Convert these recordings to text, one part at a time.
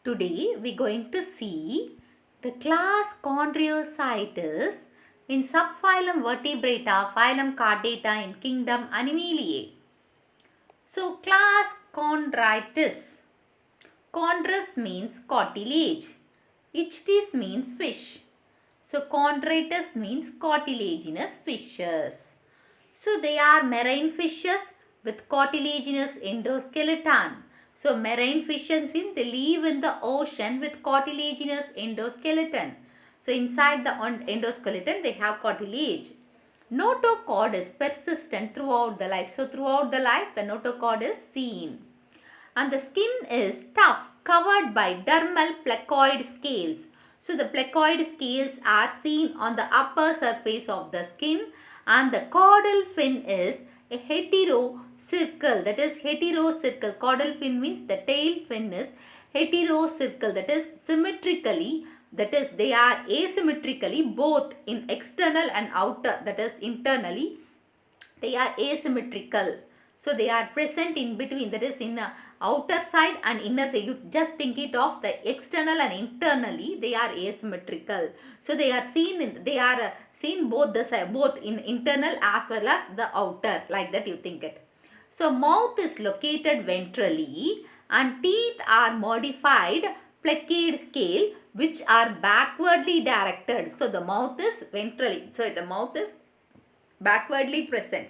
Today we are going to see the class Chondriocytes in subphylum Vertebrata, phylum Chordata in kingdom Animaliae. So class Chondrites. Chondrus means cartilage. Ichthys means fish. So Chondrites means cartilaginous fishes. So they are marine fishes with cartilaginous endoskeleton. So marine fishes means they live in the ocean with cartilaginous endoskeleton. So inside the endoskeleton they have cartilage. Notochord is persistent throughout the life. So throughout the life the notochord is seen. And the skin is tough, covered by dermal placoid scales. So the placoid scales are seen on the upper surface of the skin, and the caudal fin is a heterocircle, that is heterocircle. Caudal fin means the tail fin is heterocircle, that is symmetrically, that is they are asymmetrically both in external and outer, that is internally they are asymmetrical. So they are present in between, that is in outer side and inner side. You just think it of the external and internally they are asymmetrical. So they are seen seen both the side, both in internal as well as the outer, like that you think it. So mouth is located ventrally and teeth are modified placate scale which are backwardly directed. So the mouth is ventrally. So the mouth is backwardly present.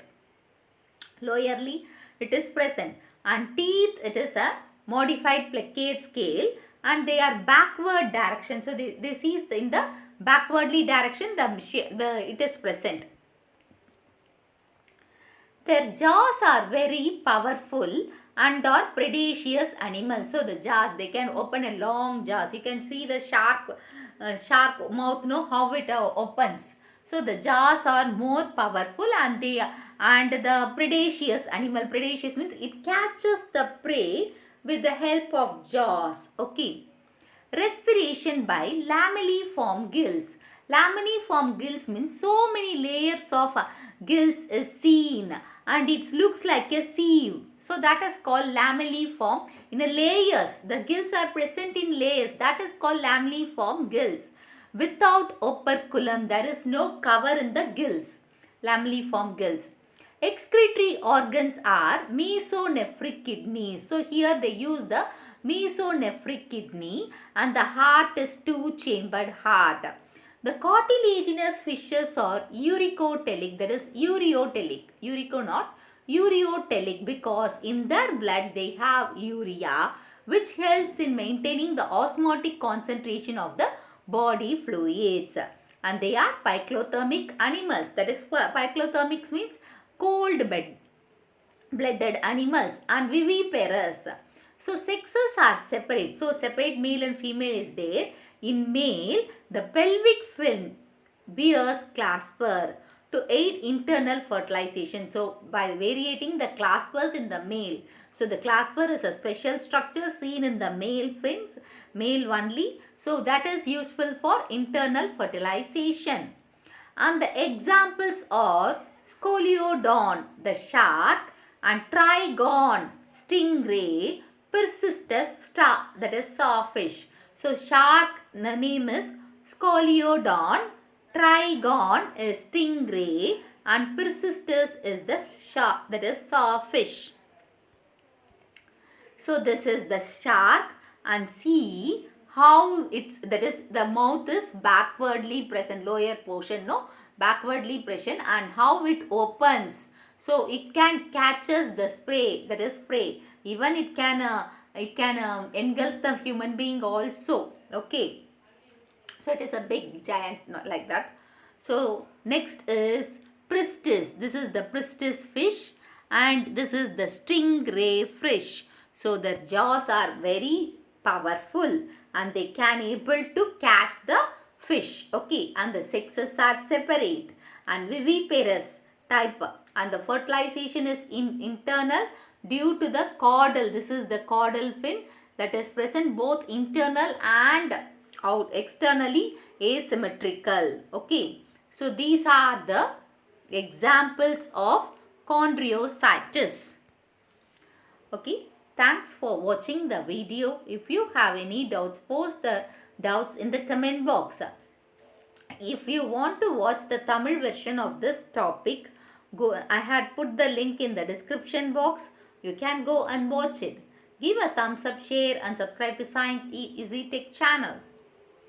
Lowerly it is present, and teeth it is a modified placate scale and they are backward direction. So they see in the backwardly direction it is present. Their jaws are very powerful and are predaceous animals. So the jaws, they can open a long jaws. You can see the shark mouth, know how it opens. So the jaws are more powerful and the predaceous animal. Predaceous means it catches the prey with the help of jaws. Okay. Respiration by lamelliform gills. Lamelliform gills means so many layers of gills is seen and it looks like a sieve. So that is called lamelliform. In a layers, the gills are present in layers. That is called lamelliform gills. Without operculum, there is no cover in the gills. Lamelliform gills. Excretory organs are mesonephric kidneys. So here they use the mesonephric kidney and the heart is two-chambered heart. The cartilaginous fishes are uricotelic, that is ureotelic. Urico not, ureotelic, because in their blood they have urea which helps in maintaining the osmotic concentration of the body fluids. And they are pykothermic animals, that is pykothermics means cold blooded animals, and viviparous. So sexes are separate. So separate male and female is there. In male, the pelvic fin bears clasper to aid internal fertilization. So by variating the claspers in the male. So the clasper is a special structure seen in the male fins, male only. So that is useful for internal fertilization. And the examples are Scoliodon, the shark, and Trigon, stingray, Persistus, star, that is sawfish. So shark, the name is Scoliodon, Trigon is stingray, and Persistus is the shark, that is sawfish. So this is the shark, and see how it's, that is the mouth is backwardly present, lower portion, no, backwardly present, and how it opens. So it can catches the prey, that is prey. Even it can engulf the human being also. Okay. So it is a big giant like that. So next is Pristis. This is the Pristis fish and this is the stingray fish. So their jaws are very powerful and they can able to catch the fish. Okay, and the sexes are separate and viviparous type, and the fertilization is internal due to the caudal. This is the caudal fin that is present both internal and out externally asymmetrical. Okay, so these are the examples of chondriocytes. Okay. Thanks for watching the video. If you have any doubts, post the doubts in the comment box. If you want to watch the Tamil version of this topic, I had put the link in the description box. You can go and watch it. Give a thumbs up, share and subscribe to Science Easy Tech channel.